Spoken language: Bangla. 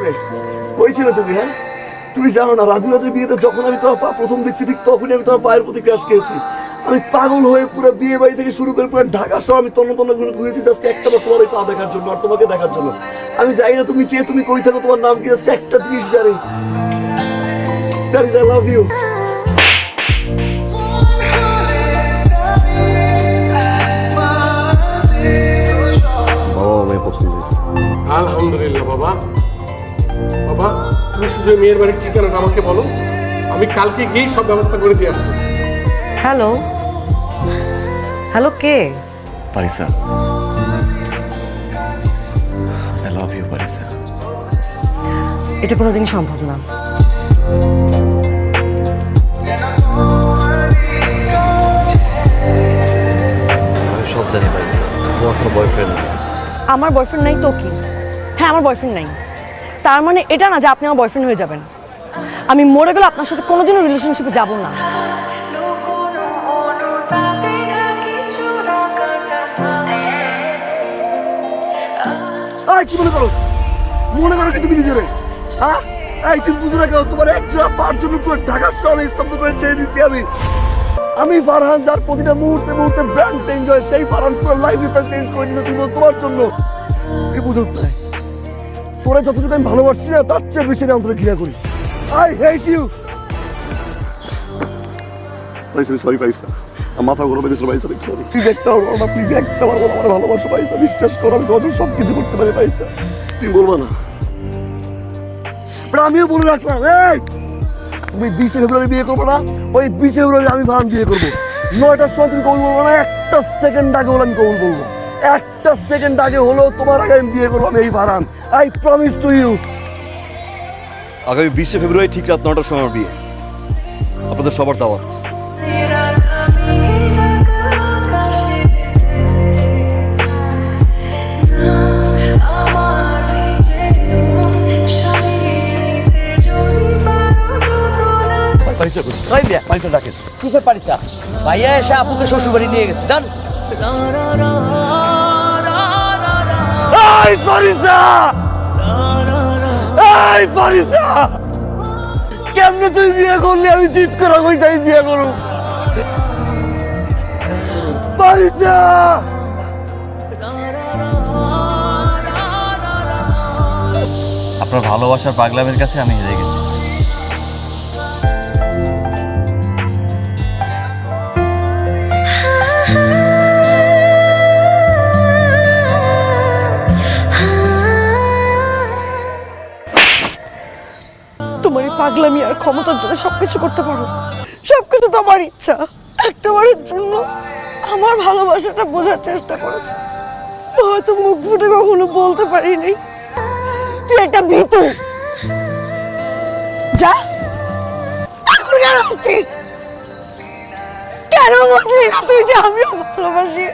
এখানে কই ছিল তুমি? হ্যাঁ, তুমি জানো না রাজুর বিয়েতে যখন আমি তোমার পা প্রথম দেখছি ঠিক তখনই আমি তোমার পায়ের প্রতি ক্রাশ খেয়েছি। আমি পাগল হয়ে পুরো বিয়ে বাড়ি থেকে শুরু করে পুরো ঢাকা সহ আমি তন্ন তন্ন ঘুরে ঘুরেছি জাস্ট একটা বার তোমার পা দেখার জন্য আর তোমাকে দেখার জন্য। আমি জানি না তুমি কে, তুমি কই থাকো, তোমার নাম কি, জাস্ট একটা জিনিস জানি, that is I love you. বাবা মেয়ে পছন্দ হয়েছে। আলহামদুলিল্লাহ বাবা। বাবা তুমি শুধু মেয়ের বাড়ির ঠিকানাটা আমাকে বলো, আমি কালকে গিয়ে সব ব্যবস্থা করে দিয়ে আসতেছি। হ্যালো হ্যালো, কে? Parisa, I love you Parisa. এটা কোনোদিন সম্ভব না। আমি সব জানি পারিসা, তোমার কোনো বয়ফ্রেন্ড নেই। আমার বয়ফ্রেন্ড নাই তো কি? হ্যাঁ, আমার বয়ফ্রেন্ড নাই, তার মানে এটা না যে আপনি আমার বয়ফ্রেন্ড হয়ে যাবেন। আমি মরে গেলে আপনার সাথে কোনোদিনও রিলেশনশিপে যাব না। কি মনে করো? মনে করো কি তুমি নিজেরে? হ্যাঁ, এই তুমি বুঝো না কেন? তোমার একজোড়া পার জন্য পুরো ঢাকার শহরে স্তব্ধ করে ছেড়ে দিচ্ছি আমি ফারহান, যার প্রতিটা মুহূর্তে মুহূর্তে ব্র্যান্ড চেঞ্জ হয়, সেই ফারহান পুরো লাইফ স্টাইল চেঞ্জ করে দিয়েছে তুমি তোমার জন্য। কি বুঝোস না? তোরা যতটুকু আমি ভালোবাসছি না তার চেয়ে বেশি আমি অন্তরে ঘৃণা করি। I hate you. Paisa, sorry Paisa, মাথা গরম হয়ে গেছিল পাইসা, সরি। প্লিজ একটা বলো না, প্লিজ একটা বার বলো আমার ভালোবাসা পাইসা, বিশ্বাস করো আমি তোমাদের সব কিছু করতে পারি পাইসা। তুমি বলবা না? আমিও বলে রাখলাম, এই তুমি 20 ফেব্রুয়ারি বিয়ে করবো না, ওই 20 ফেব্রুয়ারি আমি ফারহান বিয়ে করবো। 9টার সময় তুমি কবুল বলবো না, একটা সেকেন্ড আগে হলে আমি কবুল বলবো। একটা সেকেন্ড আগে হলো তোমার আগে আমি বিয়ে করবো, আমি এই Farhan. I promise to you. আগামী 20 ফেব্রুয়ারি ঠিক রাত 9টার সময় আমার বিয়ে, আপনাদের সবার দাওয়াত। পাইসা ডাকেন। কিসের পারিসা? ভাইয়া এসে আপুকে শ্বশুর বাড়ি নিয়ে গেছে, জান। এই পারিসা, এই পারিসা, কেমনে তুই বিয়ে করলি? আমি জিত করা কইছি আমি বিয়ে করব। পারিসা, আপনার ভালোবাসার পাগলামের কাছে আমি হেরে গেছি। তোমার এই পাগলামি আর ক্ষমতার জন্য সবকিছু করতে পারো, সবকিছু তোমার ইচ্ছা। একটা বারের জন্য আমার ভালোবাসাটা বোঝার চেষ্টা করেছে, হয়তো মুখ ফুটে কখনো বলতে পারিনি। তুই একটা ভীতু। যা, এখন কেন আসছিস? কেন বলছিস না তুই যে আমিও ভালোবাসি?